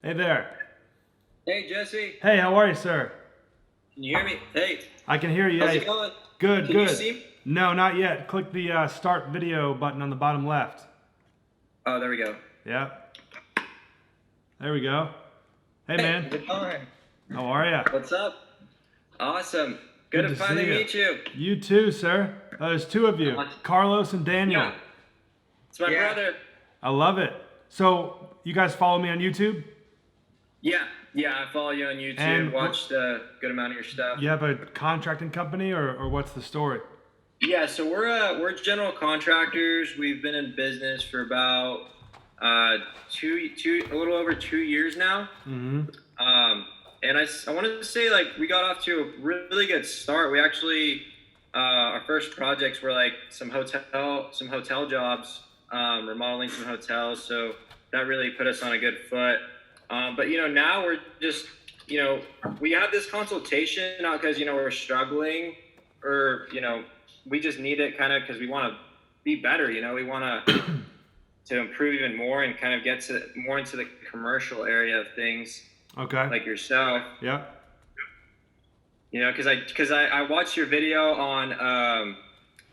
Hey there. Hey, Jesse. Hey, how are you, sir? Can you hear me? Hey, I can hear you. how's Yeah. it going? Good, Can you good. see me? No, not yet. Click the start video button on the bottom left. Oh, there we go. Yep. There we go. Hey, Hey, man. how's it going? How are you? What's up? Awesome. Good Good to to finally see you. meet you. You too, sir. There's two of you, Awesome. Carlos and Daniel. Yeah, it's my brother. I love it. So, you guys follow me on YouTube? Yeah, I follow you on YouTube. And Watched a good amount of your stuff. You have a contracting company, or what's the story? Yeah, so we're general contractors. We've been in business for about a little over 2 years now. Mm-hmm. And I wanted to say, like, we got off to a really good start. We actually our first projects were like some hotel jobs, remodeling some hotels. So that really put us on a good foot. But now we're just we have this consultation not because we're struggling or we just need it kind of because we want to be better. We want to improve even more and kind of get to more into the commercial area of things. Okay. Like yourself. Yeah. Because I watched your video on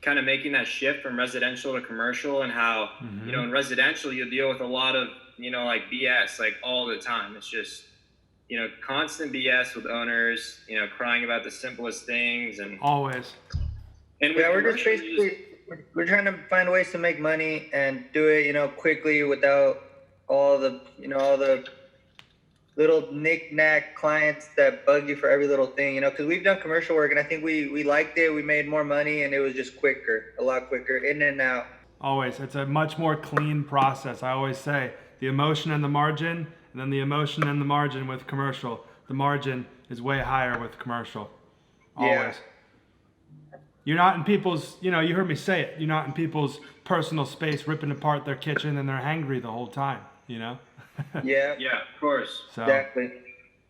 kind of making that shift from residential to commercial and how in residential you deal with a lot of like BS like all the time. It's just constant BS with owners crying about the simplest things and Always. And yeah, we're just basically we're trying to find ways to make money and do it quickly without all the little knick-knack clients that bug you for every little thing, because we've done commercial work and I think we liked it. We made more money and it was just a lot quicker, in and out. Always. It's a much more clean process. I always say the emotion and the margin, and then the emotion and the margin with commercial. The margin is way higher with commercial. Always. Yeah. You're not in people's, you heard me say it, you're not in people's personal space ripping apart their kitchen and they're hangry the whole time, Yeah. Yeah, of course. So, Exactly.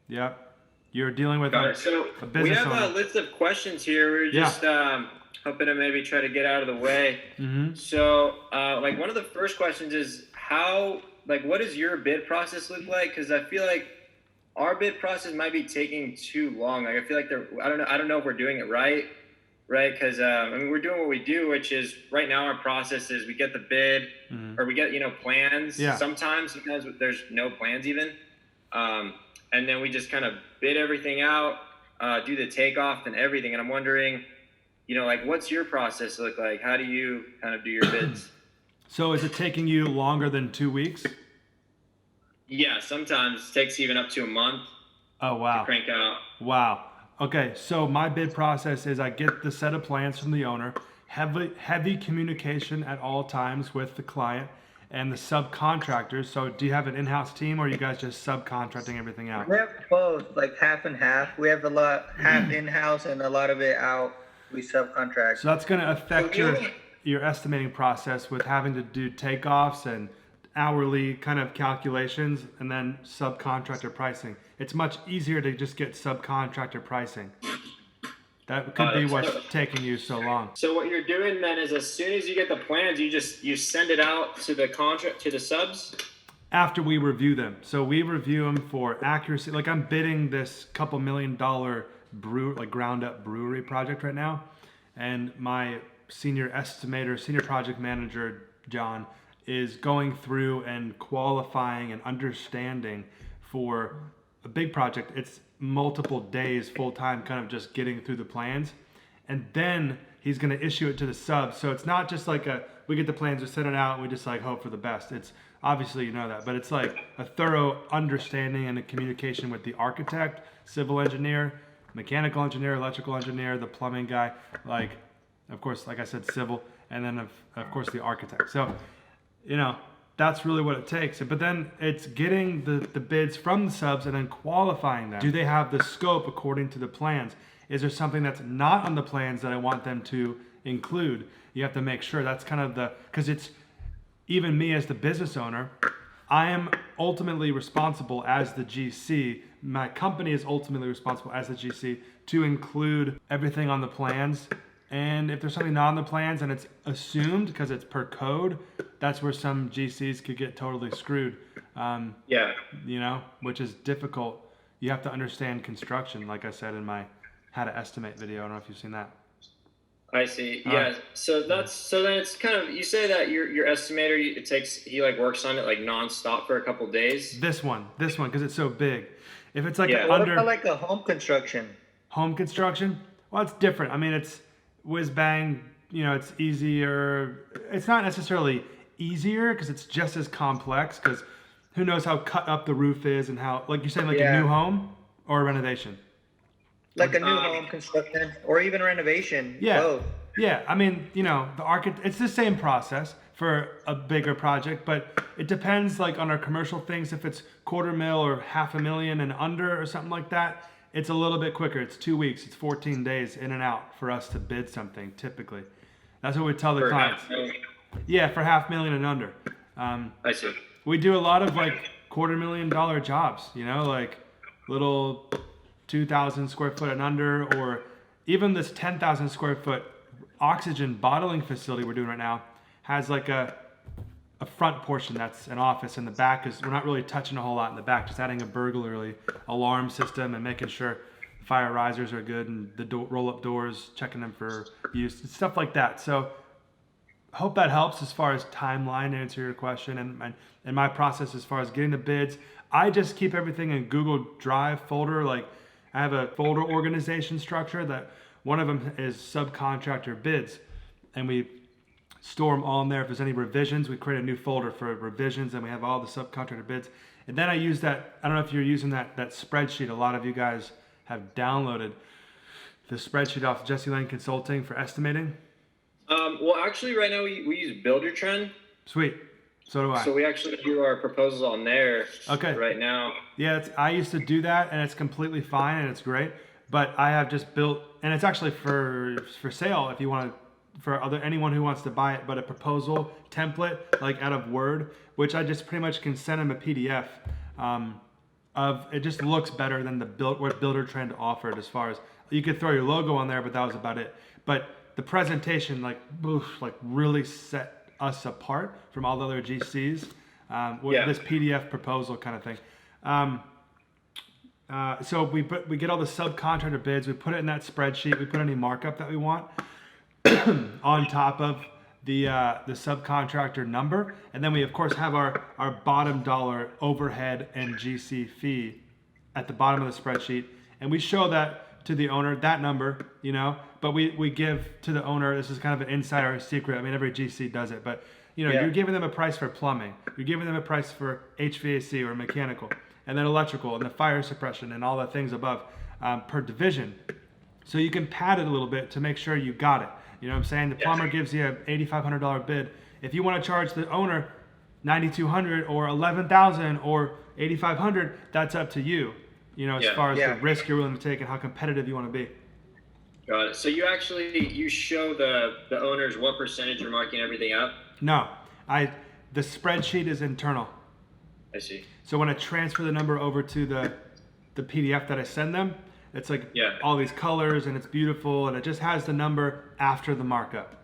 Yep. You're dealing with Got it. So a business we have owner. a list of questions here. We're just hoping to maybe try to get out of the way. Mm-hmm. So, like one of the first questions is what does your bid process look like? Because I feel like our bid process might be taking too long. Like I feel like I don't know if we're doing it right? Because we're doing what we do, which is right now our process is we get the bid or we get plans. Yeah. Sometimes there's no plans even, and then we just kind of bid everything out, do the takeoff and everything. And I'm wondering, what's your process look like? How do you kind of do your bids? So is it taking you longer than 2 weeks? Yeah, sometimes it takes even up to a month. Oh, wow. To crank out. Wow. Okay, so my bid process is I get the set of plans from the owner, heavy communication at all times with the client and the subcontractors. So do you have an in-house team or are you guys just subcontracting everything out? We have both, like half and half. We have a lot half in-house and a lot of it out. We subcontract. So that's going to affect your estimating process with having to do takeoffs and hourly kind of calculations and then subcontractor pricing. It's much easier to just get subcontractor pricing. That could be what's taking you so long. So what you're doing then is as soon as you get the plans, you send it out to the subs? After we review them. So we review them for accuracy. Like I'm bidding this couple $1 million ground up brewery project right now. And my senior project manager, John, is going through and qualifying and understanding for a big project. It's multiple days full time kind of just getting through the plans. And then he's going to issue it to the subs. So it's not just like we get the plans, we send it out, and we just like hope for the best. It's obviously that, but it's like a thorough understanding and a communication with the architect, civil engineer, mechanical engineer, electrical engineer, the plumbing guy, like of course, like I said, civil, and then of course the architect. So that's really what it takes. But then it's getting the bids from the subs and then qualifying them. Do they have the scope according to the plans? Is there something that's not on the plans that I want them to include? You have to make sure that's kind of because it's even me as the business owner, I am ultimately responsible as the GC. My company is ultimately responsible as the GC to include everything on the plans. And if there's something not on the plans and it's assumed because it's per code, that's where some GCs could get totally screwed. Yeah. You know, which is difficult. You have to understand construction, like I said in my how to estimate video. I don't know if you've seen that. I see. Yeah. So then it's kind of, you say that your estimator, he like works on it like nonstop for a couple days. This one, because it's so big. If it's like Yeah. What under about like a home construction? home construction, well, it's different. I mean, it's whiz bang. You know, it's easier. It's not necessarily easier because it's just as complex. Because who knows how cut up the roof is and how, like you said, like a Yeah. new home or a renovation. Like a new home construction or even renovation. Yeah. Both. Yeah, I mean, you know, it's the same process for a bigger project, but it depends like on our commercial things. If it's $250,000 or $500,000 and under or something like that, it's a little bit quicker. It's 2 weeks, it's 14 days in and out for us to bid something typically. That's what we tell the For clients. Yeah, for $500,000 and under. I see. We do a lot of like $250,000 jobs, you know, like little 2,000 square foot and under, or even this 10,000 square foot oxygen bottling facility we're doing right now has like a front portion that's an office, and the back is, we're not really touching a whole lot in the back, just adding a burglary alarm system and making sure fire risers are good and the roll up doors, checking them for use, stuff like that. So hope that helps as far as timeline to answer your question, and my process as far as getting the bids. I just keep everything in Google Drive folder. Like I have a folder organization structure that one of them is subcontractor bids, and we store them all in there. If there's any revisions, we create a new folder for revisions, and we have all the subcontractor bids. And then I use that, I don't know if you're using that spreadsheet. A lot of you guys have downloaded the spreadsheet off Jesse Lane Consulting for estimating. Well, actually, right now we use Buildertrend. Sweet. So do I. So we actually do our proposals on there. Okay. Right now. Yeah, I used to do that, and it's completely fine, and it's great. But I have just built, and it's actually for sale if you want to, for anyone who wants to buy it. But a proposal template, like out of Word, which I just pretty much can send them a PDF of. It just looks better than what Buildertrend offered. As far as you could throw your logo on there, but that was about it. But the presentation, like really set us apart from all the other GCs with this PDF proposal kind of thing. So we get all the subcontractor bids, we put it in that spreadsheet, we put any markup that we want on top of the subcontractor number, and then we of course have our bottom dollar overhead and GC fee at the bottom of the spreadsheet, and we show that to the owner, that number, you know, but we give to the owner, this is kind of an insider secret. I mean, every GC does it, but you know, you're giving them a price for plumbing, you're giving them a price for HVAC or mechanical, and then electrical and the fire suppression and all the things above per division. So you can pad it a little bit to make sure you got it. You know what I'm saying? The plumber gives you an $8,500 bid. If you want to charge the owner $9,200 or $11,000 or $8,500, that's up to you. You know, as far as the risk you're willing to take and how competitive you want to be. Got it. So you show the owners what percentage you're marking everything up? No, the spreadsheet is internal. I see. So when I transfer the number over to the PDF that I send them, it's like all these colors and it's beautiful, and it just has the number after the markup.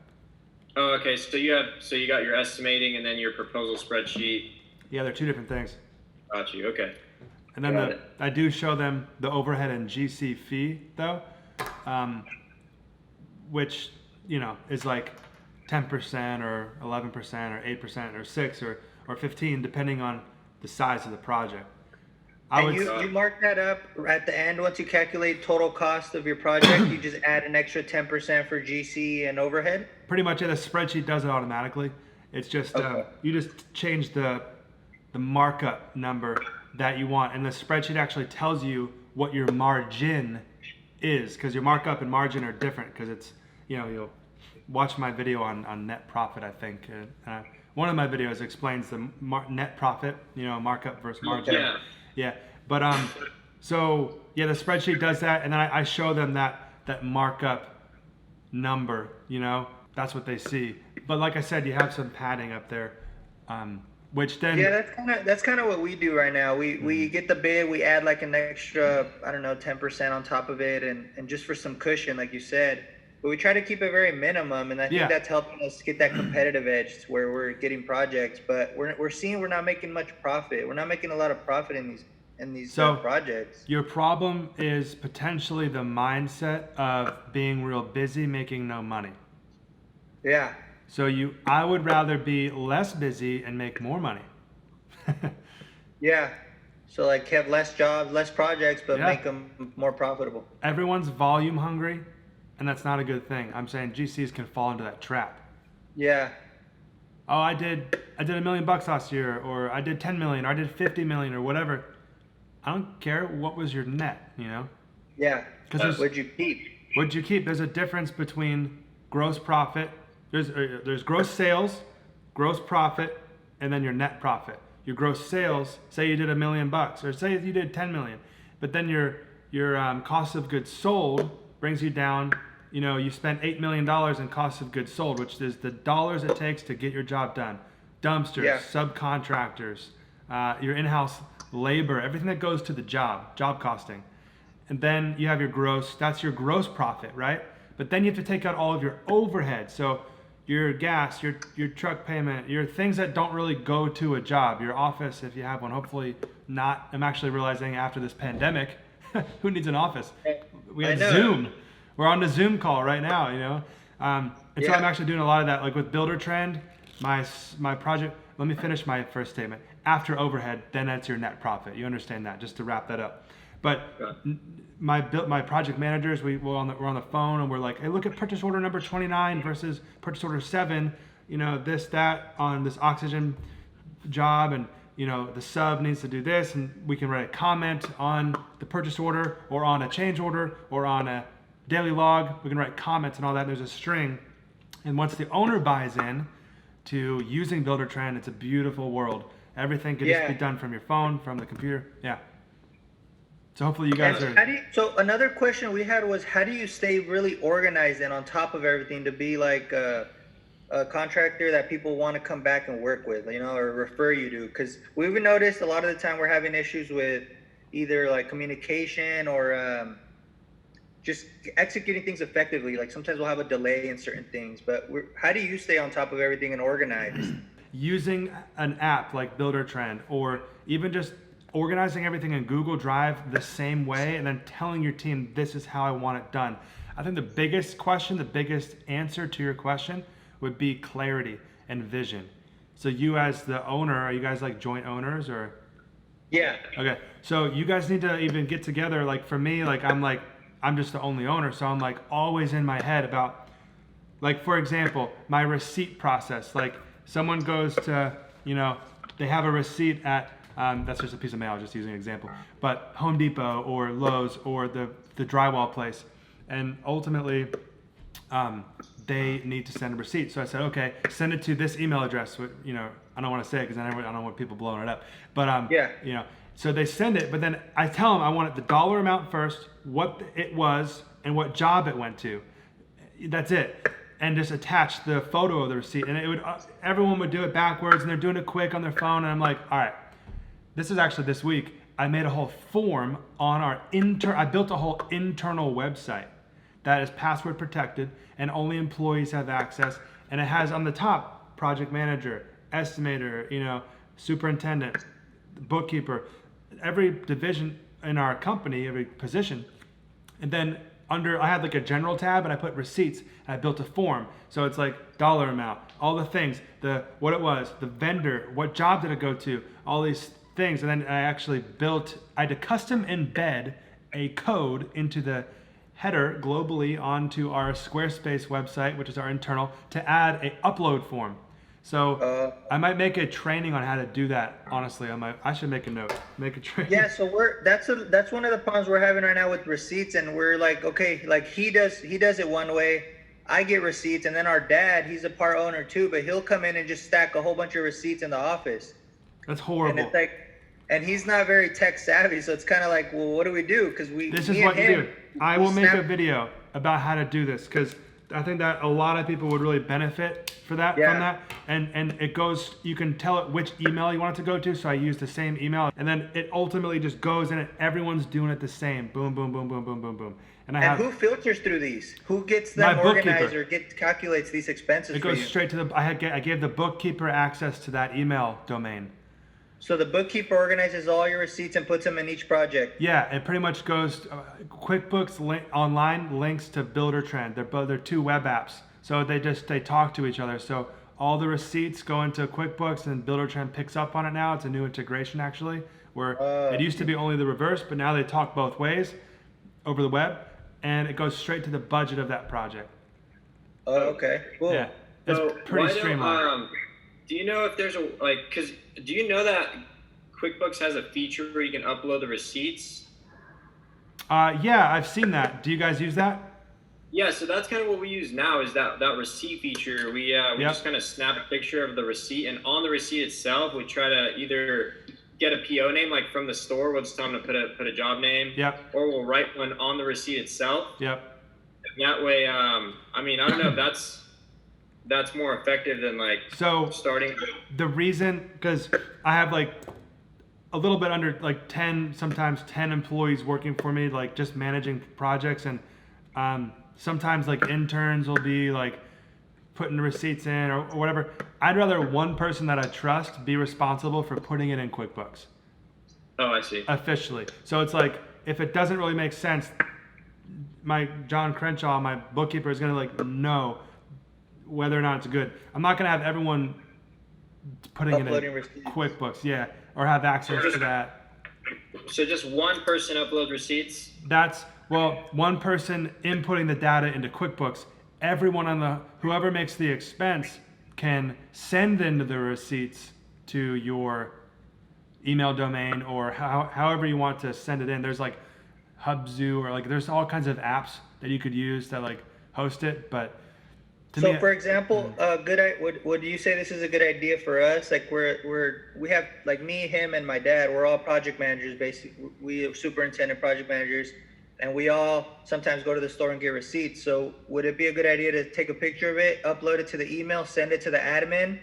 Oh, okay. So you got your estimating and then your proposal spreadsheet. Yeah, they're two different things. Got you. Okay. And then I do show them the overhead and GC fee though, which, you know, is like 10% or 11% or 8% or 6 or 15 depending on the size of the project. You mark that up at the end once you calculate total cost of your project. You just add an extra 10% for GC and overhead. Pretty much, the spreadsheet does it automatically. It's just you just change the markup number that you want, and the spreadsheet actually tells you what your margin is, because your markup and margin are different. Because it's, you know, you'll watch my video on net profit. I think one of my videos explains the net profit. You know, markup versus margin. Yeah, but so yeah, the spreadsheet does that, and then I show them that markup number. You know, that's what they see. But like I said, you have some padding up there, which then that's kind of what we do right now. We get the bid, we add like an extra 10% on top of it, and just for some cushion, like you said, but we try to keep it very minimum, and I think Yeah. that's helping us get that competitive edge where we're getting projects. But we're seeing we're not making much profit. We're not making a lot of profit in these So projects. your problem is potentially the mindset of being real busy, making no money. Yeah. So I would rather be less busy and make more money. Yeah. So like have less jobs, less projects, but Yeah. make them more profitable. Everyone's volume hungry, and that's not a good thing. I'm saying GCs can fall into that trap. Yeah. Oh, I did $1 million last year, or I did 10 million, or I did 50 million, or whatever. I don't care what was your net, you know? Yeah. Because What'd you keep? what'd you keep? There's a difference between gross profit. There's gross sales, gross profit, and then your net profit. Your gross sales, say you did $1 million, or say you did 10 million, but then your cost of goods sold brings you down. You know, you spent $8 million in cost of goods sold, which is the dollars it takes to get your job done. Dumpsters, Yeah. subcontractors, your in-house labor, everything that goes to the job costing. And then you have your gross, that's your gross profit, right? But then you have to take out all of your overhead. So your gas, your truck payment, your things that don't really go to a job, your office if you have one, hopefully not. I'm actually realizing after this pandemic, who needs an office? We have Zoom. We're on the Zoom call right now, you know? And so I'm actually doing a lot of that, like with Builder Trend, my project, let me finish my first statement. After overhead, then that's your net profit. You understand that, just to wrap that up. But my project managers, we're on the phone and we're like, hey, look at purchase order number 29 versus purchase order 7. You know, that on this oxygen job, and you know the sub needs to do this, and we can write a comment on the purchase order or on a change order or on a daily log. We can write comments and all that. There's a string, and once the owner buys in to using Builder Trend, it's a beautiful world. Everything can just be done from your phone, from the computer. Yeah. So hopefully you guys are. So another question we had was, how do you stay really organized and on top of everything to be like a contractor that people want to come back and work with, you know, or refer you to? Because we've noticed a lot of the time we're having issues with either like communication or just executing things effectively. Like sometimes we'll have a delay in certain things, but how do you stay on top of everything and organized? Using an app like Builder Trend, or even just organizing everything in Google Drive the same way, and then telling your team, this is how I want it done. I think the biggest answer to your question would be clarity and vision. So you as the owner, are you guys like joint owners or? Yeah. Okay. So you guys need to even get together. Like for me, I'm just the only owner. So I'm like always in my head about, like, for example, my receipt process. Like someone goes to, you know, they have a receipt at, that's just a piece of mail, just using an example, but Home Depot or Lowe's or the drywall place. And ultimately, they need to send a receipt. So I said, okay, send it to this email address. You know, I don't want to say it because I don't want people blowing it up. But you know, so they send it, but then I tell them I want the dollar amount first, what it was, and what job it went to. That's it. And just attach the photo of the receipt. And it would everyone would do it backwards, and they're doing it quick on their phone. And I'm like, all right, this is actually this week. I made a whole form on I built a whole internal website that is password protected and only employees have access. And it has on the top, project manager, estimator, you know, superintendent, bookkeeper, every division in our company, every position. And then I had like a general tab, and I put receipts, and I built a form. So it's like dollar amount, all the things, what it was, the vendor, what job did it go to, all these things. And then I had to custom embed a code into the header globally onto our Squarespace website, which is our internal, to add a upload form. So I might make a training on how to do that. Honestly, I should make a note, make a training. Yeah, so that's one of the problems we're having right now with receipts, and we're like, okay, like he does it one way, I get receipts, and then our dad, he's a part owner too, but he'll come in and just stack a whole bunch of receipts in the office. That's horrible. And it's like, and he's not very tech savvy, so it's kind of like, well, what do we do? Because this is what you do. I will make a video about how to do this, because I think that a lot of people would really benefit from Yeah. that. And it goes, you can tell it which email you want it to go to. So I use the same email, and then it ultimately just goes in it. Everyone's doing it the same. Boom, boom, boom, boom, boom, boom, boom. And And who filters through these? Who gets them My organized bookkeeper. or calculates these expenses it for goes you? straight to the, I gave the bookkeeper access to that email domain. So the bookkeeper organizes all your receipts and puts them in each project. Yeah, it pretty much goes. QuickBooks Online links to Buildertrend. They're two web apps, so they talk to each other. So all the receipts go into QuickBooks, and Buildertrend picks up on it now. It's a new integration actually, where it used to be only the reverse, but now they talk both ways over the web, and it goes straight to the budget of that project. Oh, okay. Cool. Yeah, it's So pretty why don't, streamlined. do you know if there's a because do you know that QuickBooks has a feature where you can upload the receipts? Yeah, I've seen that. Do you guys use that? Yeah, so that's kind of what we use now is that receipt feature. We Yep. just kind of snap a picture of the receipt, and on the receipt itself, we try to either get a PO name like from the store. We'll just tell them to put a job name. Yep. Or we'll write one on the receipt itself. Yep. And that way, I mean, I don't know if that's more effective than like So starting. the reason, because I have like a little bit under like 10, sometimes 10 employees working for me, like just managing projects, and sometimes like interns will be like putting the receipts in or whatever. I'd rather one person that I trust be responsible for putting it in QuickBooks Oh, I see. officially. So it's like, if it doesn't really make sense, my John Crenshaw, my bookkeeper, is gonna like know whether or not it's good. I'm not gonna have everyone putting Uploading it in receipts. QuickBooks, yeah, or have access to that. So just one person upload receipts. That's, well, one person inputting the data into QuickBooks. Everyone whoever makes the expense can send in the receipts to your email domain, or however you want to send it in. There's like Hubzu, or like there's all kinds of apps that you could use that like host it. But to So me, for example, would you say this is a good idea for us? Like we have like me, him, and my dad. We're all project managers, basically. We are superintendent project managers, and we all sometimes go to the store and get receipts. So would it be a good idea to take a picture of it, upload it to the email, send it to the admin,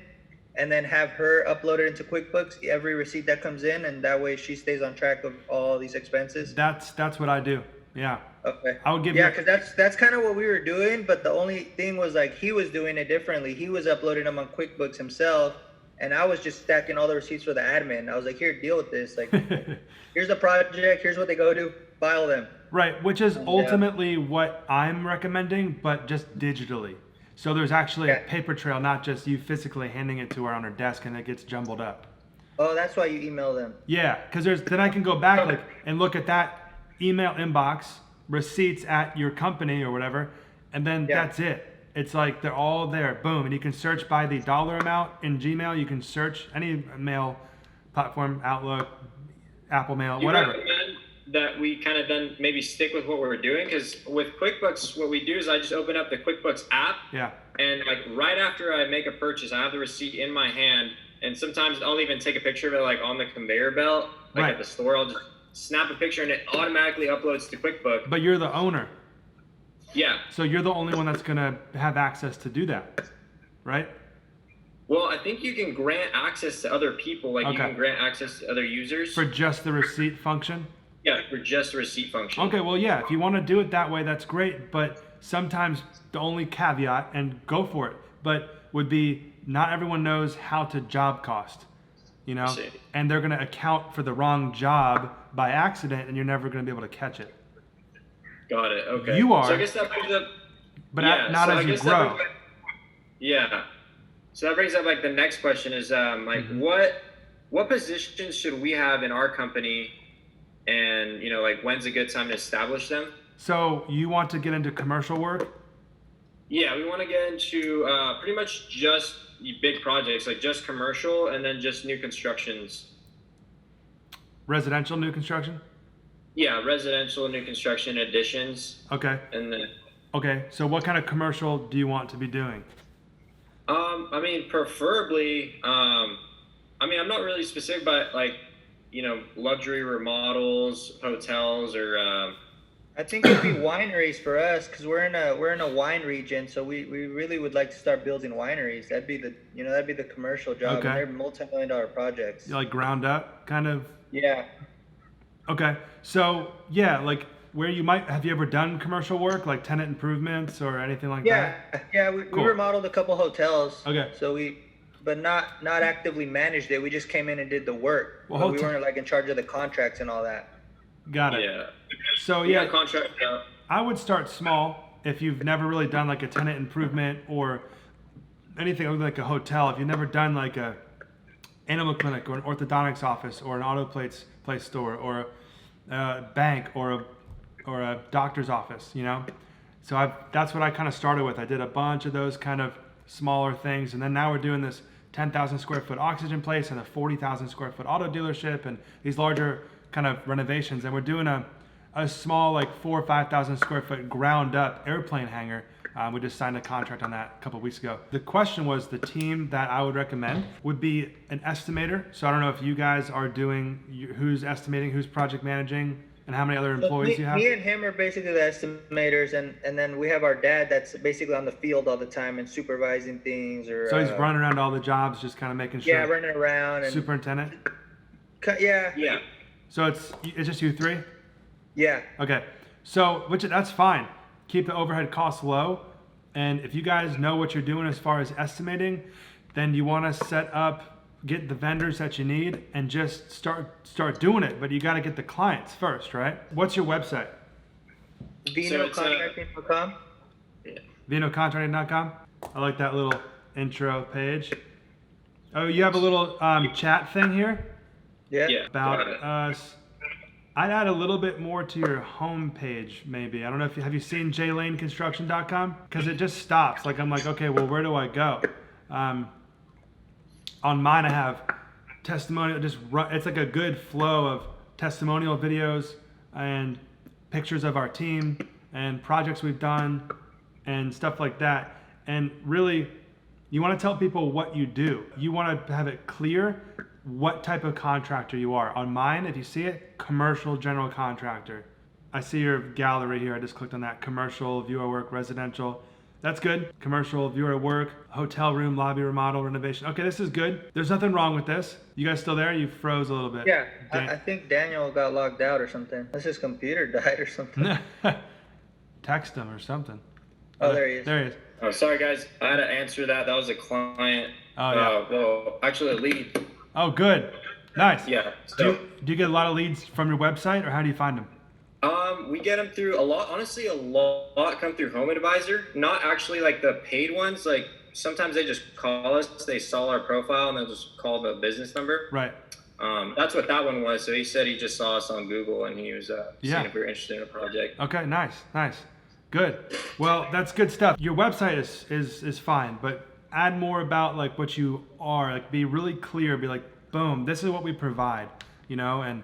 and then have her upload it into QuickBooks, every receipt that comes in, and that way she stays on track of all these expenses? that's what I do. Yeah. Okay. I would give Yeah, you. because that's kind of what we were doing, but the only thing was like he was doing it differently. He was uploading them on QuickBooks himself, and I was just stacking all the receipts for the admin. I was like, here, deal with this. Like, here's the project, here's what they go to, file them. Right, which is ultimately what I'm recommending, but just digitally. So there's actually a paper trail, not just you physically handing it to her on her desk and it gets jumbled up. Oh, that's why you email them. Yeah, because then I can go back like and look at that email inbox, receipts at your company or whatever, and then that's it. It's like they're all there, boom, and you can search by the dollar amount in Gmail. You can search any mail platform, Outlook, Apple Mail, You whatever. recommend that we kind of then maybe stick with what we're doing, because with QuickBooks, what we do is I just open up the QuickBooks app, Yeah. and like right after I make a purchase, I have the receipt in my hand, and sometimes I'll even take a picture of it like on the conveyor belt, like Right. at the store. I'll just snap a picture and it automatically uploads to QuickBooks. But you're the owner, Yeah. so you're the only one that's gonna have access to do that, right? Well, I think you can grant access to other people, like you Okay. can grant access to other users. For just the receipt function. Yeah, for just the receipt function. Okay, well, yeah, if you want to do it that way, that's great. But sometimes the only caveat, and go for it, but would be not everyone knows how to job cost, you know, See. and they're going to account for the wrong job by accident, and you're never going to be able to catch it. Got it. Okay. You are. So I guess that brings up. But yeah, not so I as you guess that grow. brings up- yeah. So that brings up like the next question is like Mm-hmm. what positions should we have in our company, and you know like when's a good time to establish them? So you want to get into commercial work? Yeah, we want to get into pretty much just big projects, like just commercial, and then just new constructions. Residential new construction? Yeah, residential, new construction, additions, Okay. and then. Okay. So what kind of commercial do you want to be doing? I mean, preferably, I mean, I'm not really specific, but like, you know, luxury remodels, hotels, or I think it'd be wineries for us because we're in a wine region, so we really would like to start building wineries. That'd be the commercial job, Okay. and they're multi-million-dollar projects. Like ground up kind of. Yeah, Okay. So yeah, like where you might have you ever done commercial work like tenant improvements or anything like yeah, that? yeah. We Cool. remodeled a couple hotels. Okay. But not actively managed it. We just came in and did the work. Well, But we hotel- weren't like in charge of the contracts and all that. Got it. Yeah. So We got yeah, contract out. I would start small if you've never really done like a tenant improvement or anything like a hotel. If you've never done like a animal clinic or an orthodontics office or an auto place store or a bank or a doctor's office, you know. So that's what I kind of started with. I did a bunch of those kind of smaller things, and then now we're doing this 10,000 square foot oxygen place and a 40,000 square foot auto dealership and these larger kind of renovations. And we're doing a small like 4,000 or 5,000 square foot ground up airplane hangar. We just signed a contract on that a couple of weeks ago. The question was the team that I would recommend would be an estimator. So I don't know if you guys are doing who's estimating, who's project managing, and how many other employees you have. Me and him are basically the estimators, and then we have our dad that's basically on the field all the time and supervising things. Or So he's running around all the jobs, just kind of making sure. Yeah, running around and Superintendent. Yeah. Yeah. So it's just you three. Yeah. Okay. So that's fine. Keep the overhead costs low, and if you guys know what you're doing as far as estimating, then you want to get the vendors that you need and just start doing it. But you got to get the clients first, right? What's your website? VinoContracting.com. VinoContracting.com. I like that little intro page. Oh, you have a little chat thing here Yeah. Yeah. about got it. us. I'd add a little bit more to your home page, maybe. I don't know if have you seen jlaneconstruction.com? Because it just stops. Like I'm like, okay, well, where do I go? On mine, I have testimonial. It's like a good flow of testimonial videos and pictures of our team and projects we've done and stuff like that. And really, you want to tell people what you do. You want to have it clear what type of contractor you are. On mine, if you see it, commercial general contractor. I see your gallery here. I just clicked on that. Commercial, viewer work, residential. That's good. Commercial, viewer work, hotel room, lobby remodel, renovation. Okay, this is good. There's nothing wrong with this. You guys still there? You froze a little bit. Yeah. Dan- I think Daniel got logged out or something. Unless his computer died or something. Text him or something. Oh, there he is. There he is. Oh, sorry guys. I had to answer that. That was a client. Oh, yeah. Well, actually, a lead. Oh, good. Nice. Yeah. Do So, you get a lot of leads from your website, or how do you find them? we get them through a lot. Honestly, a lot come through Home Advisor. Not actually like the paid ones. Like sometimes they just call us. They saw our profile and they'll just call the business number. Right. That's what that one was. So he said he just saw us on Google and he was Yeah. seeing if we were interested in a project. Okay. Nice. Good. Well, that's good stuff. Your website is fine, but add more about like what you are. Like, be really clear. Be like, boom, this is what we provide. You know, and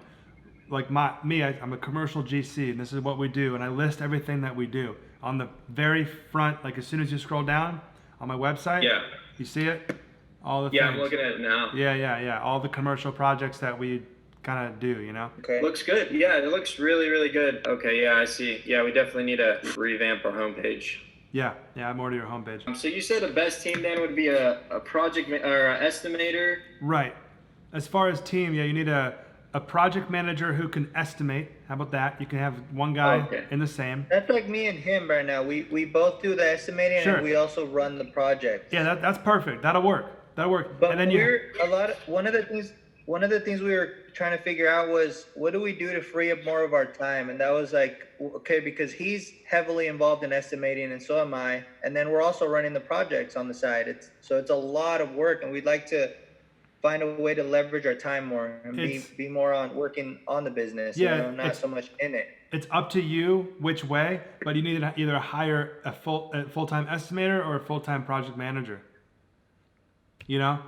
like I'm a commercial GC, and this is what we do, and I list everything that we do on the very front. Like as soon as you scroll down on my website, Yeah. you see it. All the Yeah, things. I'm looking at it now. Yeah. All the commercial projects that we kind of do. You know. Okay. Looks good. Yeah, it looks really, really good. Okay, yeah, I see. Yeah, we definitely need to revamp our homepage. Yeah. More to your homepage. So you said the best team then would be a project or an estimator. Right. As far as team, yeah, you need a project manager who can estimate. How about that? You can have one guy Okay. in the same. That's like me and him right now. We both do the estimating Sure. and we also run the project. Yeah, that's perfect. That'll work. But and then one of the things we were trying to figure out was what do we do to free up more of our time? And that was like, okay, because he's heavily involved in estimating and so am I. And then we're also running the projects on the side. It's a lot of work, and we'd like to find a way to leverage our time more and be more on working on the business, Yeah, not so much in it. it's up to you which way, but you need to either hire a full-time estimator or a full-time project manager. You know?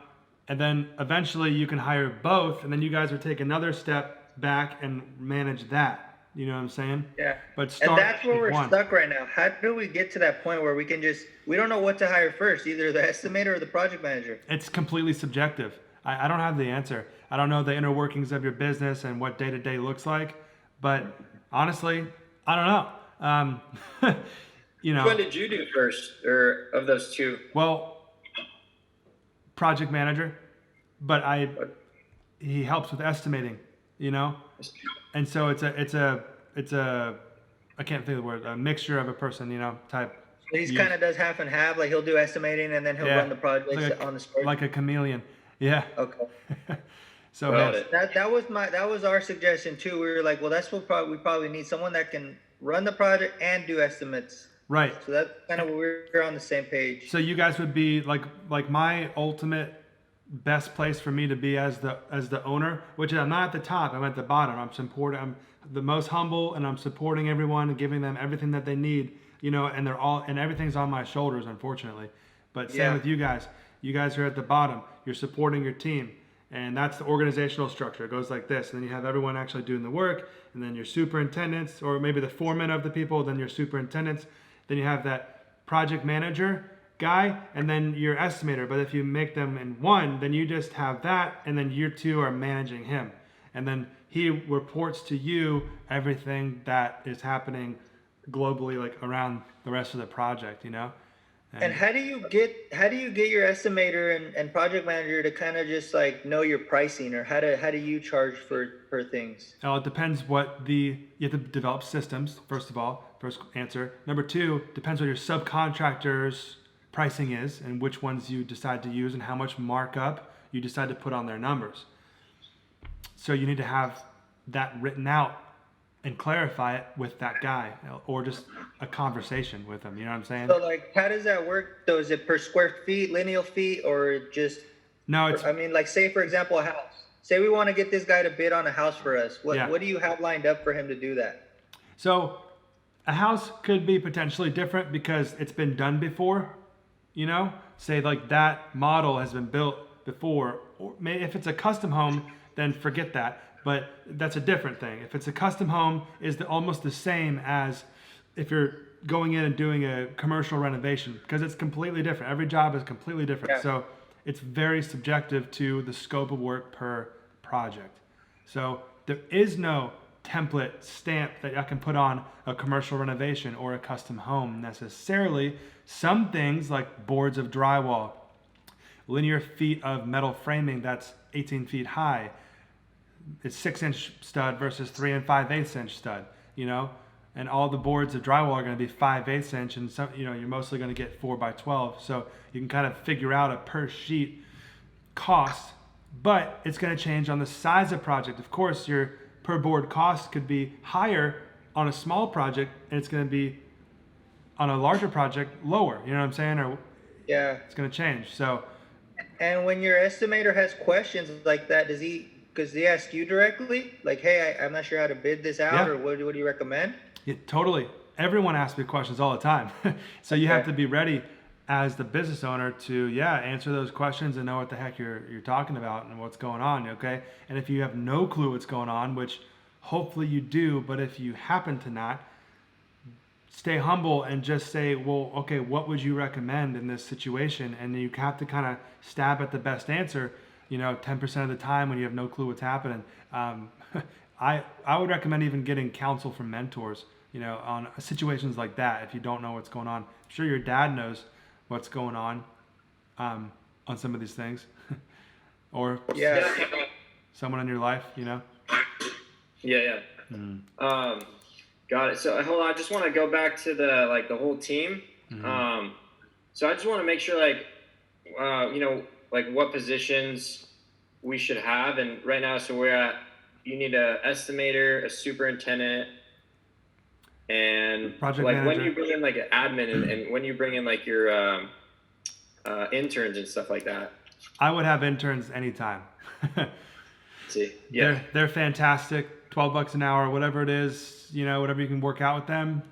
And then eventually you can hire both, and then you guys will take another step back and manage that. You know what I'm saying? Yeah. But start And that's where with we're one. stuck right now. How do we get to that point where we don't know what to hire first, either the estimator or the project manager? It's completely subjective. I don't have the answer. I don't know the inner workings of your business and what day-to-day looks like. But honestly, I don't know. You Which one know, did you do first, or of those two? well, project manager, but he helps with estimating, you know, and so it's a I can't think of the word, a mixture of a person, you know, type. So he's Use. kind of does half and half. Like he'll do estimating and then he'll Yeah, run the projects like on the spot. like a chameleon. Yeah. Okay. So Got hey, it. That was our suggestion too. We were like, well, that's what we probably need someone that can run the project and do estimates. right. So that's kind of where we're on the same page. So you guys would be like my ultimate best place for me to be as the owner, which I'm not at the top, I'm at the bottom. I'm the most humble, and I'm supporting everyone and giving them everything that they need, you know, and everything's on my shoulders, unfortunately. But same Yeah. with you guys. You guys are at the bottom. You're supporting your team. And that's the organizational structure. It goes like this. And then you have everyone actually doing the work, and then your superintendents, or maybe the foreman of the people, then your superintendents. Then you have that project manager guy, and then your estimator. But if you make them in one, then you just have that, and then you two are managing him. And then he reports to you everything that is happening globally, like around the rest of the project, you know? And how do you get your estimator and project manager to kind of just like know your pricing, or how do you charge for things? It depends you have to develop systems, first of all, first answer. Number two, depends what your subcontractor's pricing is and which ones you decide to use and how much markup you decide to put on their numbers. So you need to have that written out and clarify it with that guy, or just a conversation with him. You know what I'm saying? So like, how does that work though? Is it per square feet, lineal feet, or just? No, it's I mean, like, say for example, a house. Say we want to get this guy to bid on a house for us. Yeah. What do you have lined up for him to do that? so a house could be potentially different because it's been done before. You know, say like that model has been built before. Or if it's a custom home, then forget that. But that's a different thing. If it's a custom home, is almost the same as if you're going in and doing a commercial renovation, because it's completely different. Every job is completely different. Yeah. So it's very subjective to the scope of work per project. So there is no template stamp that I can put on a commercial renovation or a custom home necessarily. Some things like boards of drywall, linear feet of metal framing that's 18 feet high, it's 6-inch stud versus 3 5/8 inch stud, you know, and all the boards of drywall are going to be 5/8 inch, and some, you know, you're mostly going to get 4x12, so you can kind of figure out a per sheet cost, but it's going to change on the size of project. Of course, your per board cost could be higher on a small project, and it's going to be on a larger project lower. You know what I'm saying? Or Yeah. it's going to change. So And when your estimator has questions like that, does he ask you directly? Like, hey, I'm not sure how to bid this out, Yeah. or what do you recommend? yeah, totally. Everyone asks me questions all the time. So you have Okay. to be ready as the business owner to, answer those questions and know what the heck you're talking about and what's going on, okay? And if you have no clue what's going on, which hopefully you do, but if you happen to not, stay humble and just say, well, okay, what would you recommend in this situation? And you have to kind of stab at the best answer, 10% of the time when you have no clue what's happening. I would recommend even getting counsel from mentors, on situations like that. If you don't know what's going on, I'm sure your dad knows what's going on some of these things, or Yeah. someone in your life, Yeah. Got it. So hold on, I just want to go back to the whole team. So I just want to make sure what positions we should have. And right now, so you need a estimator, a superintendent, and project when manager. you bring in like an admin and when you bring in like your interns and stuff like that. I would have interns anytime. See, yeah, They're fantastic. $12 an hour, whatever it is, whatever you can work out with them.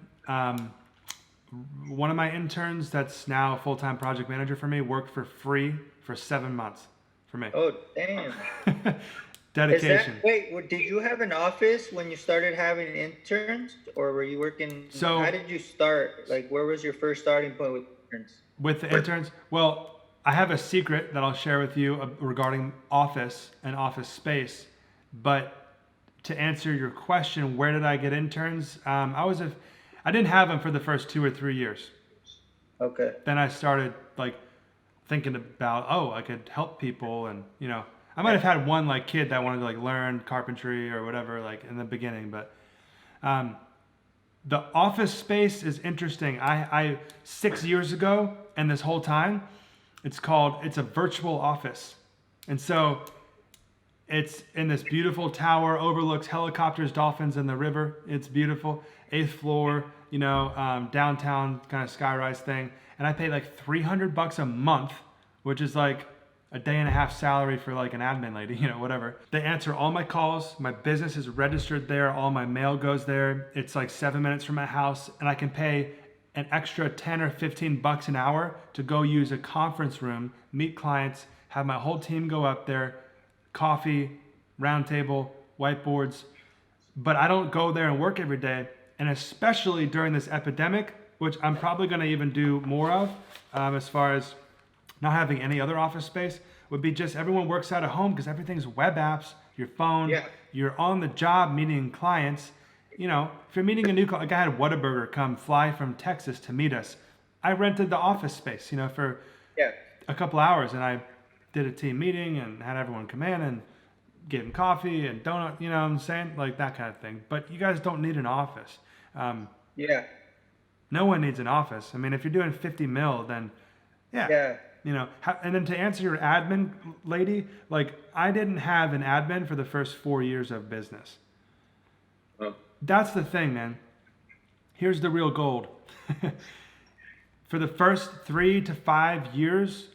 One of my interns that's now a full-time project manager for me worked for free for 7 months for me. Oh, damn. Dedication. Did you have an office when you started having interns, or were you working? So- how did you start? Like, where was your first starting point with interns? With the interns, well, I have a secret that I'll share with you regarding office and office space, but to answer your question, where did I get interns? I didn't have them for the first 2 or 3 years. Okay. Then I started like thinking about, oh, I could help people, and I might have had one like kid that wanted to like learn carpentry or whatever like in the beginning, but the office space is interesting. I 6 years ago, and this whole time, it's a virtual office, and so it's in this beautiful tower, overlooks helicopters, dolphins, and the river. It's beautiful, 8th floor, downtown kind of skyrise thing. And I pay like $300 a month, which is like a day and a half salary for like an admin lady, whatever. They answer all my calls. My business is registered there. All my mail goes there. It's like 7 minutes from my house, and I can pay an extra 10 or 15 bucks an hour to go use a conference room, meet clients, have my whole team go up there, coffee, round table, whiteboards. But I don't go there and work every day. And especially during this epidemic, which I'm probably going to even do more of, as far as not having any other office space, would be just everyone works out of home because everything's web apps, your phone, you're on the job meeting clients. If you're meeting a new client, like I had Whataburger come fly from Texas to meet us. I rented the office space, for a couple hours, and I did a team meeting and had everyone come in and gave them coffee and donut, what I'm saying? Like that kind of thing. But you guys don't need an office. No one needs an office. I mean, if you're doing 50 mil, then and then to answer your admin lady, like I didn't have an admin for the first 4 years of business. Oh. That's the thing, man. Here's the real gold. For the first 3 to 5 years,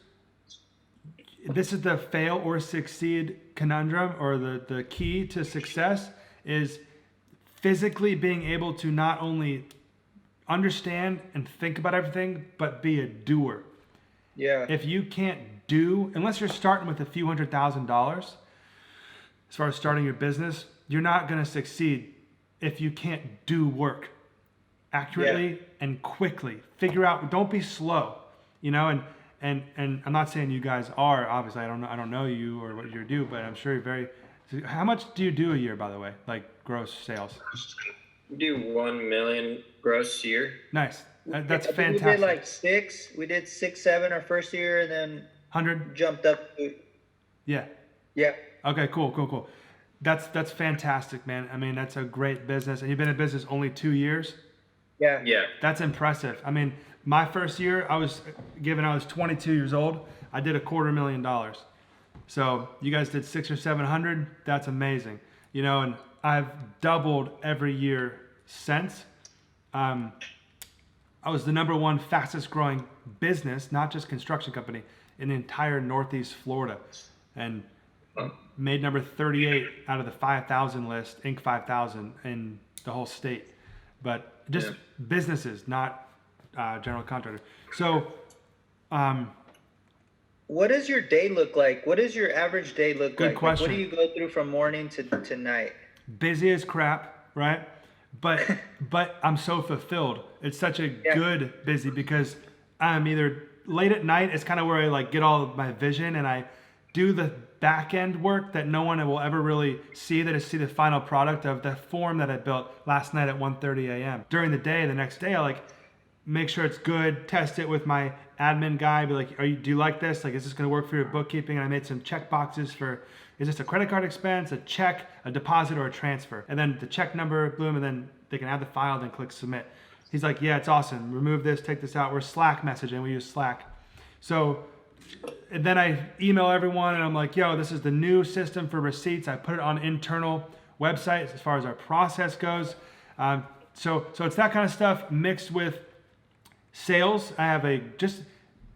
this is the fail or succeed conundrum, or the key to success is physically being able to not only understand and think about everything, but be a doer. Yeah. If you can't do, unless you're starting with a few $100,000, as far as starting your business, you're not going to succeed if you can't do work accurately and quickly. Figure out, don't be slow, and I'm not saying you guys are, obviously I don't know you or what you do, but I'm sure you're very. How much do you do a year, by the way, like gross sales? We do 1 million gross a year. Nice. That's I think fantastic. we did like 6. We did 6, 7 our first year, and then 100. jumped up to. Yeah. Okay. Cool. That's fantastic, man. I mean, that's a great business, and you've been in business only 2 years. Yeah. That's impressive. I mean, my first year, I was 22 years old. I did $250,000. So you guys did 600 or 700. That's amazing. And I've doubled every year since. I was the #1 fastest growing business, not just construction company, in the entire Northeast Florida, and made number 38 out of the 5,000 list, Inc. 5,000 in the whole state. But just businesses, not general contractor. So, what does your day look like? What does your average day look like? Good question. Like, what do you go through from morning to night? Busy as crap, right? But I'm so fulfilled. It's such a good busy because I'm either late at night. It's kind of where I like get all of my vision, and I do the back end work that no one will ever really see. That is see the final product of the form that I built last night at 1:30 a.m. During the day, the next day, I like make sure it's good, test it with my admin guy, be like, do you like this? Like, is this going to work for your bookkeeping? And I made some check boxes for, is this a credit card expense, a check, a deposit, or a transfer? And then the check number, boom, and then they can add the file, then click submit. He's like, yeah, it's awesome. Remove this, take this out. We're Slack messaging. We use Slack. So and then I email everyone, and I'm like, yo, this is the new system for receipts. I put it on internal websites as far as our process goes. So it's that kind of stuff mixed with sales. I have just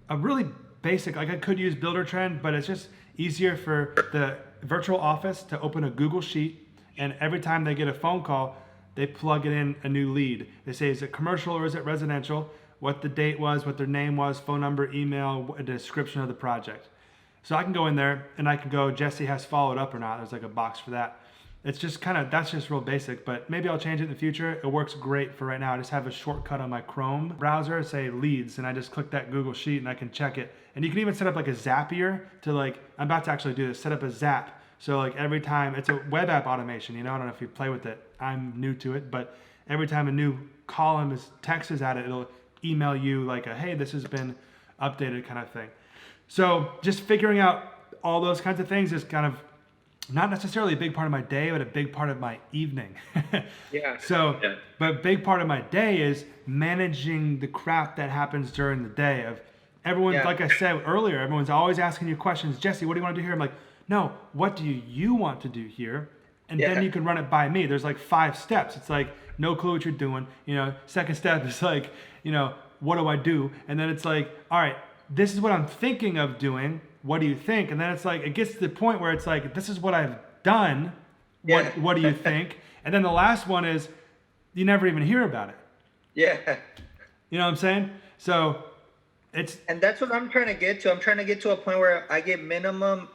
a really basic, like I could use Buildertrend, but it's just easier for the virtual office to open a Google Sheet, and every time they get a phone call, they plug it in a new lead. They say, is it commercial or is it residential? What the date was, what their name was, phone number, email, a description of the project. So I can go in there and I can go, Jesse has followed up or not. There's like a box for that. It's just that's just real basic, but maybe I'll change it in the future. It works great for right now. I just have a shortcut on my Chrome browser, say leads, and I just click that Google Sheet and I can check it. And you can even set up like a Zapier to like, I'm about to actually do this, set up a Zap So like every time, it's a web app automation, you know, I don't know if you play with it. I'm new to it, but every time a new column is text is added, it'll email you like a, hey, this has been updated kind of thing. So just figuring out all those kinds of things is kind of not necessarily a big part of my day, but a big part of my evening. Yeah. So, but a big part of my day is managing the crap that happens during the day of everyone, like I said earlier, everyone's always asking you questions. Jesse, what do you want to do here? I'm like, no, what do you want to do here? And then you can run it by me. There's like 5 steps. It's like, no clue what you're doing. You know, second step is like, you know, what do I do? And then it's like, all right, this is what I'm thinking of doing. What do you think? And then it's like, it gets to the point where it's like, this is what I've done. What do you think? And then the last one is, you never even hear about it. Yeah. You know what I'm saying? So and that's what I'm trying to get to. I'm trying to get to a point where I get minimum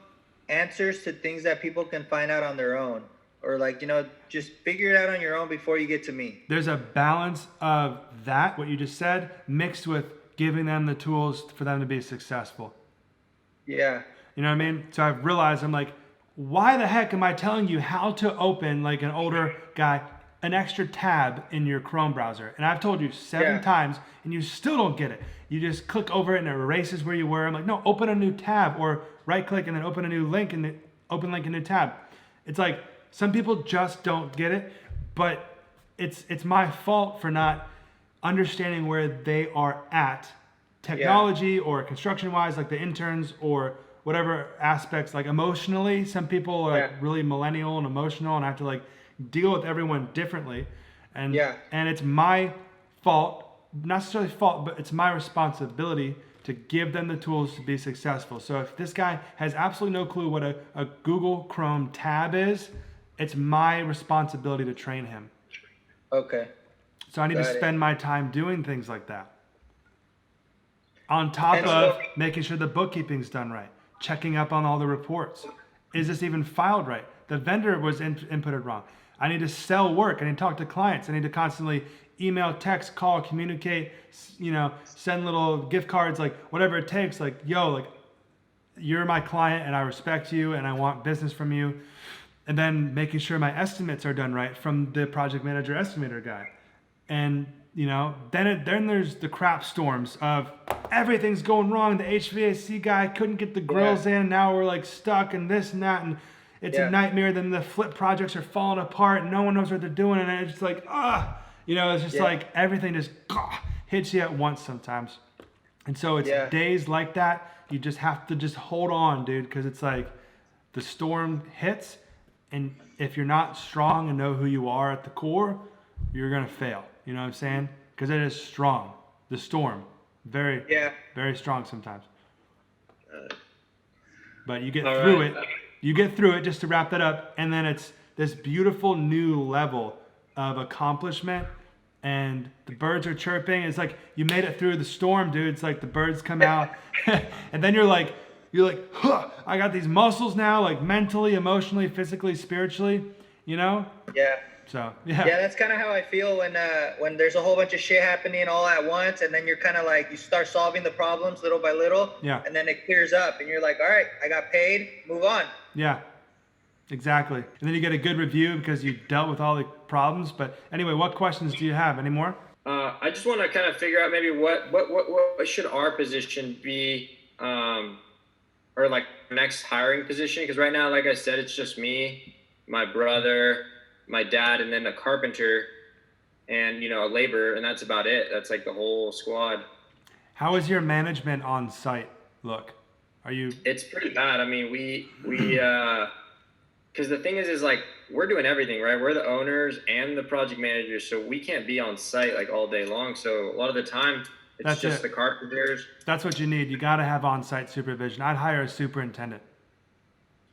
answers to things that people can find out on their own. Or like, you know, just figure it out on your own before you get to me. There's a balance of that, what you just said, mixed with giving them the tools for them to be successful. Yeah. You know what I mean? So I've realized, I'm like, why the heck am I telling you how to open, like an older guy, an extra tab in your Chrome browser? And I've told you 7 times and you still don't get it. You just click over it and it erases where you were. I'm like, no, open a new tab, or right click and then open a new link and then open link in a new tab. It's like, some people just don't get it, but it's my fault for not understanding where they are at technology or construction wise, like the interns or whatever aspects, like emotionally. Some people are like really millennial and emotional, and I have to like deal with everyone differently. And it's my fault, not necessarily fault, but it's my responsibility to give them the tools to be successful. So if this guy has absolutely no clue what a Google Chrome tab is, it's my responsibility to train him. Okay. So I need to spend my time doing things like that. On top of making sure the bookkeeping's done right, checking up on all the reports. Is this even filed right? The vendor was inputted wrong. I need to sell work. I need to talk to clients. I need to constantly email, text, call, communicate, you know, send little gift cards, like whatever it takes. Like, yo, like, you're my client and I respect you and I want business from you. And then making sure my estimates are done right from the project manager estimator guy. And, you know, then there's the crap storms of everything's going wrong. The HVAC guy couldn't get the grills in. Now we're like stuck and this and that. And it's a nightmare. Then the flip projects are falling apart and no one knows what they're doing. And it's just like, you know, it's just like everything just hits you at once sometimes. And so it's days like that. You just have to just hold on, dude. Because it's like the storm hits. And if you're not strong and know who you are at the core, you're going to fail. You know what I'm saying? Because it is strong. The storm. Very, very strong sometimes. But you get through it. You get through it, just to wrap that up. And then it's this beautiful new level of accomplishment. And the birds are chirping. It's like you made it through the storm, dude. It's like the birds come out. And then you're like, huh, I got these muscles now, like mentally, emotionally, physically, spiritually, you know? Yeah. So, yeah, that's kind of how I feel when there's a whole bunch of shit happening all at once, and then you're kind of like, you start solving the problems little by little, and then it clears up, and you're like, all right, I got paid, move on. Yeah, exactly. And then you get a good review because you dealt with all the problems. But anyway, what questions do you have? Any more? I just want to kind of figure out maybe what should our position be, or like next hiring position? Because right now, like I said, it's just me, my brother, my dad, and then a carpenter, and, you know, a laborer, and that's about it. That's like the whole squad. How is your management on site look? Are you? It's pretty bad. I mean, we because the thing is like, we're doing everything, right? We're the owners and the project managers, so we can't be on site like all day long. So a lot of the time, it's just the carpenters. That's what you need. You got to have on-site supervision. I'd hire a superintendent.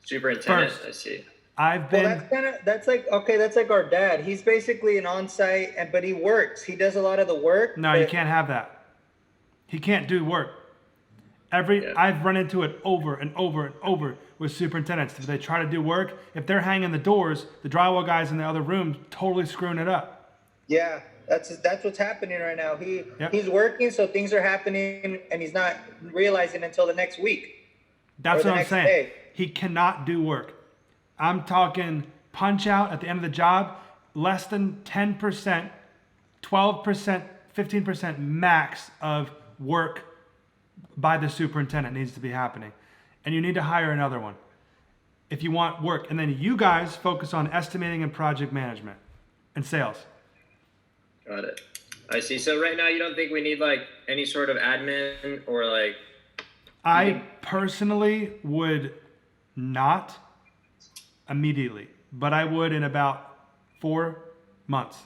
Superintendent, First, I see. I've been. Well, that's like our dad. He's basically an on-site, but he works. He does a lot of the work. No, you can't have that. He can't do work. I've run into it over and over and over with superintendents. If they try to do work, if they're hanging the doors, the drywall guys in the other room totally screwing it up. Yeah, that's what's happening right now. He's working, so things are happening, and he's not realizing until the next week. That's what I'm saying. He cannot do work. I'm talking punch out at the end of the job, less than 10%, 12%, 15% max of work by the superintendent needs to be happening. And you need to hire another one if you want work. And then you guys focus on estimating and project management and sales. Got it. I see. So right now you don't think we need like any sort of admin or like... I personally would not immediately, but I would in about 4 months.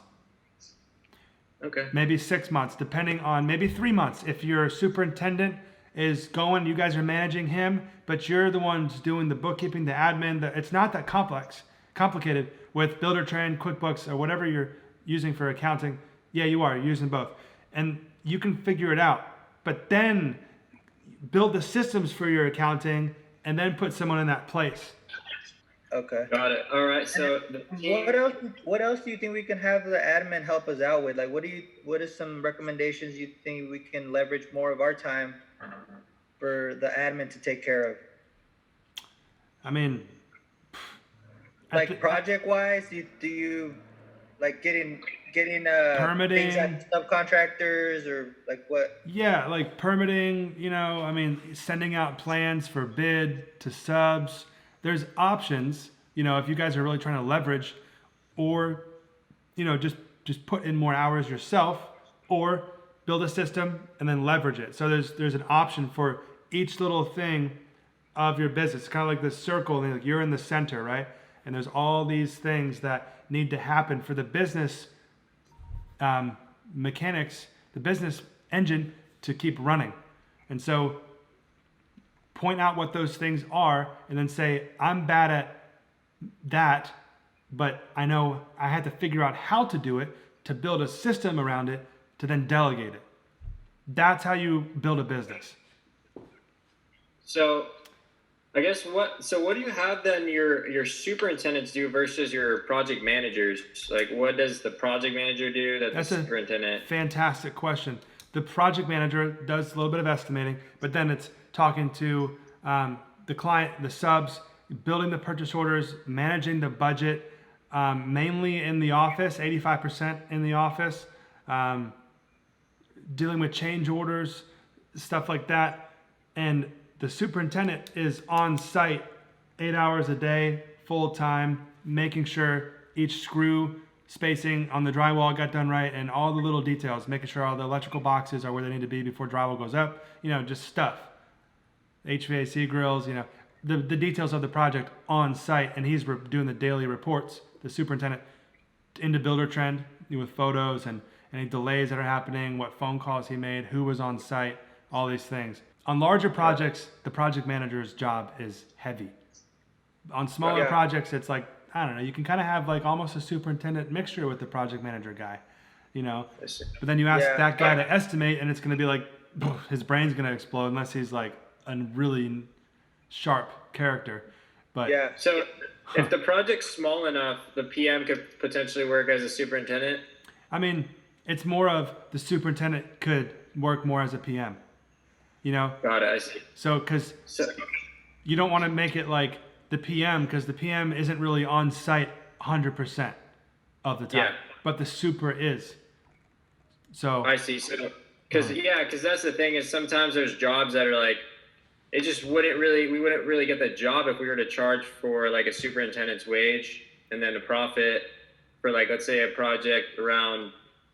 Okay. Maybe 6 months, depending on, maybe 3 months. If your superintendent is going, you guys are managing him, but you're the ones doing the bookkeeping, the admin. It's not that complicated with Buildertrend, QuickBooks, or whatever you're using for accounting. Yeah, you are using both, and you can figure it out. But then build the systems for your accounting, and then put someone in that place. Okay. Got it. All right. So What else do you think we can have the admin help us out with? Like, what is some recommendations you think we can leverage more of our time for the admin to take care of? I mean, like project wise, do you like getting permitting, things like subcontractors, or like what? Yeah, like permitting, I mean, sending out plans for bid to subs. There's options, if you guys are really trying to leverage, or, just put in more hours yourself, or build a system and then leverage it. So there's an option for each little thing of your business. It's kind of like this circle, and like you're in the center, right? And there's all these things that need to happen for the business mechanics, the business engine to keep running. And so point out what those things are, and then say, I'm bad at that, but I know I had to figure out how to do it, to build a system around it, to then delegate it. That's how you build a business. So I guess what do you have then your superintendents do versus your project managers? Like, what does the project manager do that the superintendent? Fantastic question. The project manager does a little bit of estimating, but then it's talking to the client, the subs, building the purchase orders, managing the budget, mainly in the office, 85% in the office, dealing with change orders, stuff like that. And the superintendent is on site 8 hours a day, full time, making sure each screw spacing on the drywall got done right, and all the little details, making sure all the electrical boxes are where they need to be before drywall goes up, just stuff. HVAC grills, the details of the project on site, and he's doing the daily reports, the superintendent, into Buildertrend with photos and any delays that are happening, what phone calls he made, who was on site, all these things. On larger projects, the project manager's job is heavy. On smaller projects, it's like, I don't know, you can kind of have like almost a superintendent mixture with the project manager guy, But then you ask that guy to estimate, and it's going to be like, his brain's going to explode unless he's like a really sharp character. But so if the project's small enough, the PM could potentially work as a superintendent? I mean, it's more of the superintendent could work more as a PM. Got it. I see. So, because you don't want to make it like the PM, because the PM isn't really on site 100% of the time. Yeah. But the super is. So I see. So, because that's the thing, is sometimes there's jobs that are like, we wouldn't really get the job if we were to charge for like a superintendent's wage, and then a profit for like, let's say a project around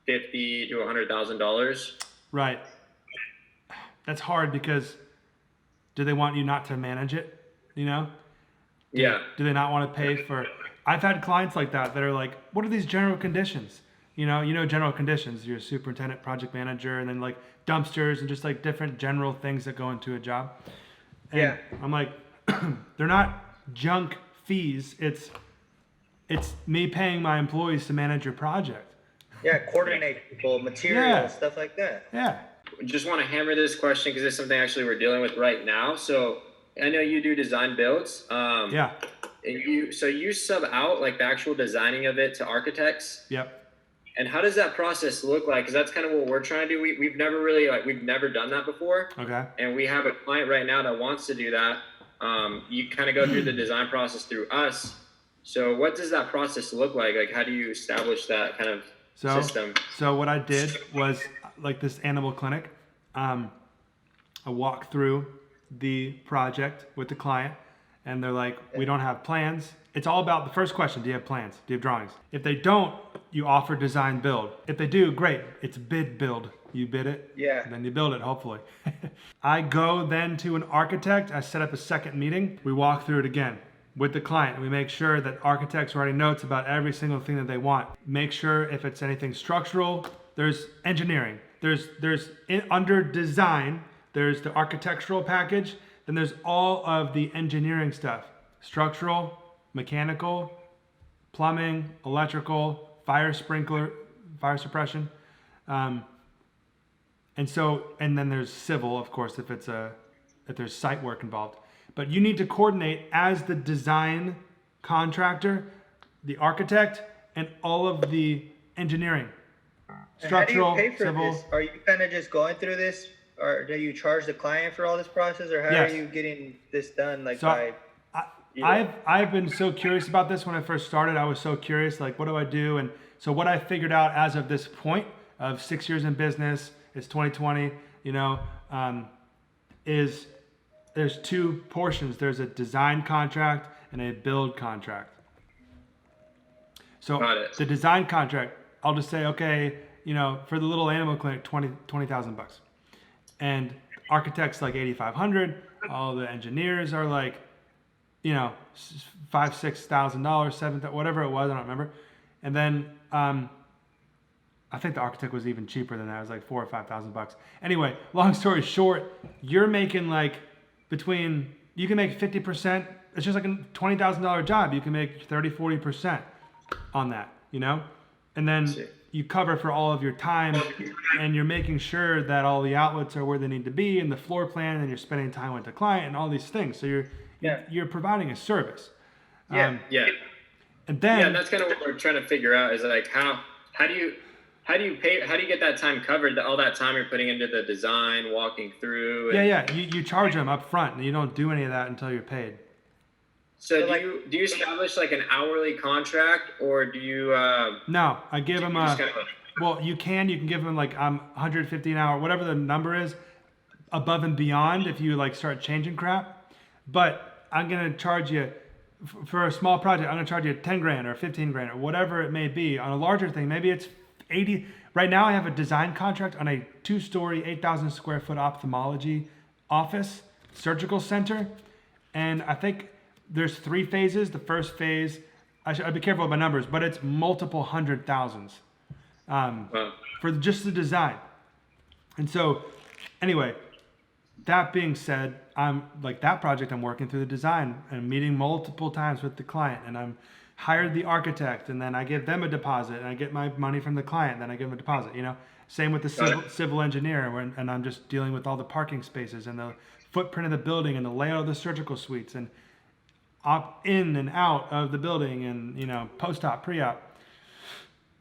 $50,000 to $100,000. Right. That's hard, because do they want you not to manage it? Do they not want to pay for? I've had clients like that are like, what are these general conditions? General conditions, you're a superintendent, project manager, and then like dumpsters and just like different general things that go into a job. And I'm like, they're not junk fees. It's me paying my employees to manage your project. Yeah, coordinate people, materials, stuff like that. Yeah. Just want to hammer this question because it's something actually we're dealing with right now. So I know you do design builds. And you sub out like the actual designing of it to architects. Yep. And how does that process look like? Because that's kind of what we're trying to do. We've never done that before. Okay. And we have a client right now that wants to do that. You kind of go through the design process through us, So what does that process look like? Like, how do you establish that kind of system? So what I did was like this animal clinic. I walked through the project with the client, and they're like, we don't have plans. It's all about the first question: do you have plans? Do you have drawings? If they don't, you offer design build. If they do, great. It's bid build. You bid it, Yeah. then you build it, hopefully. I go then to an architect. I set up a second meeting. We walk through it again with the client. We make sure that architects are writing notes about every single thing that they want. Make sure if it's anything structural, there's engineering. Under design, there's the architectural package, then there's all of the engineering stuff. Structural, mechanical, plumbing, electrical, fire sprinkler, fire suppression. And then there's civil, of course, if there's site work involved. But you need to coordinate as the design contractor, the architect, and all of the engineering. Structural, how do you pay for civil. this? Are you kind of just going through this, or do you charge the client for all this process, or how Yes. are you getting this done? Like So by I've been so curious about this when I first started. I was so curious, like, what do I do? And so what I figured out as of this point of 6 years in business, it's 2020, is there's two portions. There's a design contract and a build contract. So Got it. the design contract, I'll just say, okay, for the little animal clinic, $20,000, and architects like 8,500. All the engineers are like, $5,000, $6,000, $7,000, whatever it was, I don't remember. And then I think the architect was even cheaper than that. It was like $4,000 or $5,000. Anyway, long story short, you're making like you can make 50%. It's just like a $20,000 job. You can make 30, 40% on that, and then you cover for all of your time, and you're making sure that all the outlets are where they need to be, and the floor plan, and you're spending time with the client and all these things. So you're providing a service. Yeah. And then Yeah, that's kind of what we're trying to figure out is like how do you get that time covered, all that time you're putting into the design, walking through? You charge them up front, and you don't do any of that until you're paid. So do you establish like an hourly contract, or do you? No, I give them well, you can give them like 150 an hour, whatever the number is, above and beyond if you like start changing crap. But I'm gonna charge you for a small project. I'm gonna charge you 10 grand or 15 grand or whatever it may be. On a larger thing, maybe it's 80. Right now, I have a design contract on a 2-story, 8,000 square foot ophthalmology office, surgical center, and I think there's 3 phases. The first phase, I'd be careful with my numbers, but it's multiple hundred thousands for just the design. And so, anyway, that being said, I'm like that project. I'm working through the design and meeting multiple times with the client, and I'm hired the architect, and then I give them a deposit, and I get my money from the client, then I give them a deposit. Same with the civil engineer, and I'm just dealing with all the parking spaces and the footprint of the building and the layout of the surgical suites and in and out of the building and post-op, pre-op.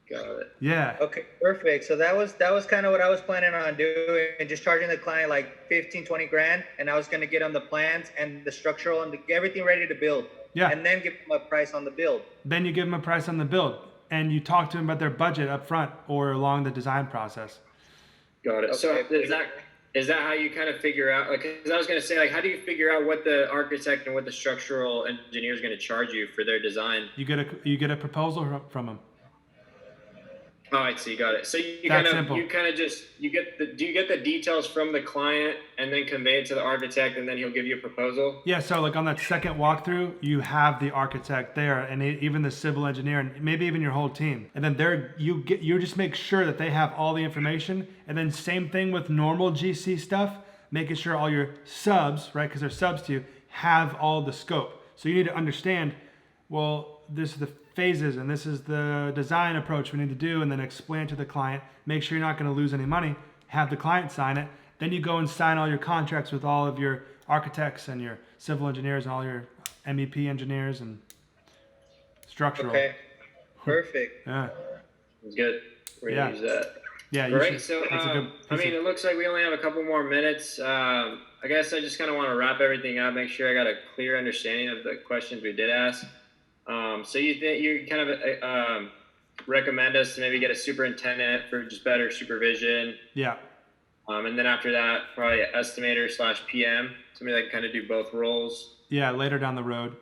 Got it. Yeah. Okay, perfect. So that was kind of what I was planning on doing, and just charging the client like 15, 20 grand, and I was gonna get them the plans and the structural and everything ready to build. Yeah. And then give them a price on the build. Then you give them a price on the build, and you talk to them about their budget up front or along the design process. Got it. Okay. So is that how you kind of figure out? Like, 'cause I was gonna say, like, how do you figure out what the architect and what the structural engineer is gonna charge you for their design? You get a proposal from them. Oh, I see. Got it. So do you get the details from the client and then convey it to the architect, and then he'll give you a proposal? Yeah. So like on that second walkthrough, you have the architect there, and even the civil engineer, and maybe even your whole team. And then you just make sure that they have all the information. And then same thing with normal GC stuff, making sure all your subs, right, because they're subs to you, have all the scope. So you need to understand, well, this is the phases, and this is the design approach we need to do, and then explain it to the client. Make sure you're not going to lose any money. Have the client sign it. Then you go and sign all your contracts with all of your architects and your civil engineers and all your MEP engineers and structural. Okay, perfect. Yeah. It's good. We're gonna use that. Yeah. All right. So it's a good I mean, it looks like we only have a couple more minutes. I guess I just kind of want to wrap everything up, make sure I got a clear understanding of the questions we did ask. So you kind of recommend us to maybe get a superintendent for just better supervision. Yeah. And then after that, probably estimator / PM, somebody that can kind of do both roles. Yeah, later down the road.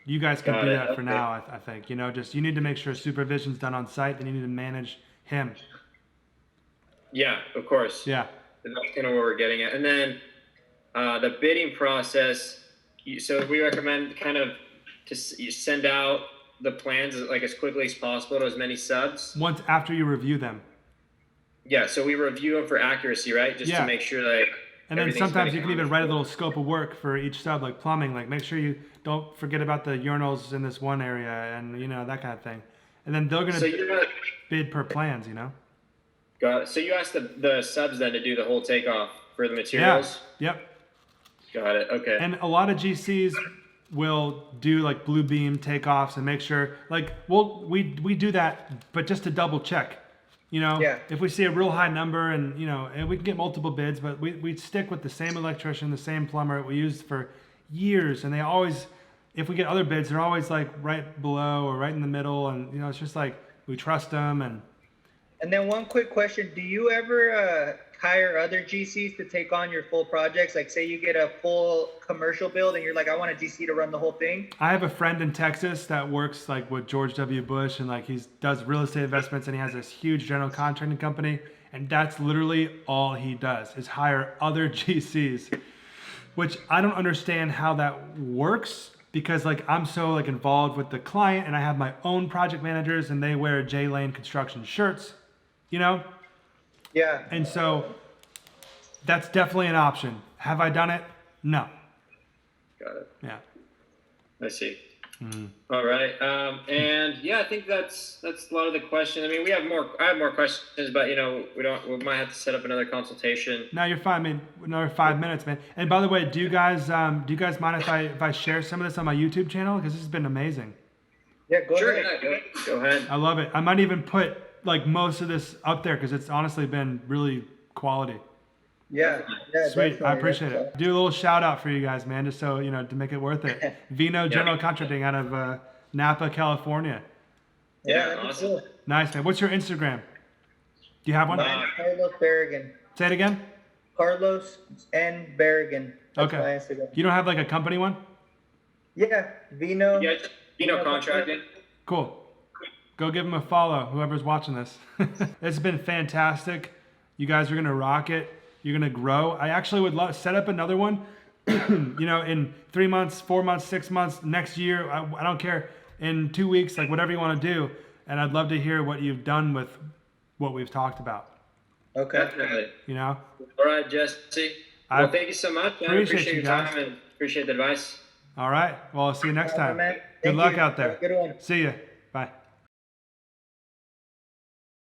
You guys can Got do it, that for okay. now, I think. You know, just you need to make sure supervision's done on site, then you need to manage him. Yeah, of course. Yeah. That's kind of where we're getting at. And then the bidding process, so we recommend kind of you send out the plans like as quickly as possible to as many subs. Once after you review them. Yeah, so we review them for accuracy, right? Just Yeah. to make sure that. And then sometimes you can even write a little scope of work for each sub, like plumbing. Like make sure you don't forget about the urinals in this one area, and you know that kind of thing. And then they're gonna bid per plans, you know. Got it. So you asked the subs then to do the whole takeoff for the materials. Yeah. Yep. Got it. Okay. And a lot of GCs will do like blue beam takeoffs and make sure, like, we do that, but just to double check. You know, Yeah. if we see a real high number and, you know, and we can get multiple bids, but we stick with the same electrician, the same plumber we used for years. And they always, if we get other bids, they're always like right below or right in the middle. And, you know, it's just like, we trust them. And then one quick question: do you ever hire other GCs to take on your full projects? Like, say you get a full commercial build, and you're like, I want a GC to run the whole thing. I have a friend in Texas that works like with George W. Bush, and like does real estate investments, and he has this huge general contracting company, and that's literally all he does is hire other GCs, which I don't understand how that works. Because like I'm so like involved with the client, and I have my own project managers, and they wear J Lane Construction shirts, you know. Yeah. And so that's definitely an option. Have I done it? No. Got it. Yeah. I see. All right. And yeah, I think that's a lot of the questions. I mean, I have more questions, but you know, we might have to set up another consultation. No, you're fine, man. Another 5 minutes, man. And by the way, do you guys mind if I share some of this on my YouTube channel? Because this has been amazing. Yeah. Go Sure. ahead. Yeah, go ahead. I love it. I might even put like most of this up there because it's honestly been really quality. Yeah. Yeah. Sweet. Definitely. I appreciate it. Do a little shout out for you guys, man, just so, you know, to make it worth it. Vino General Contracting out of Napa, California. Yeah. That'd be awesome. cool. Nice, man. What's your Instagram? Do you have one? Mine's Carlos Berrigan. Say it again. Carlos N. Berrigan. That's Okay. my Instagram. You don't have like a company one? Yeah. Vino. Yeah, contracting. Cool. Go give them a follow, whoever's watching this. It's been fantastic. You guys are going to rock it. You're going to grow. I actually would love set up another one, you know, in 3 months, 4 months, 6 months, next year. I don't care. In 2 weeks, like whatever you want to do. And I'd love to hear what you've done with what we've talked about. Okay. Definitely. You know? All right, Jesse. I Well, thank you so much. Man. I appreciate appreciate you your time guys. and appreciate the advice. All right. Well, I'll see you next time. Man. Good Thank luck you. out Have a there. good one. See you. Bye.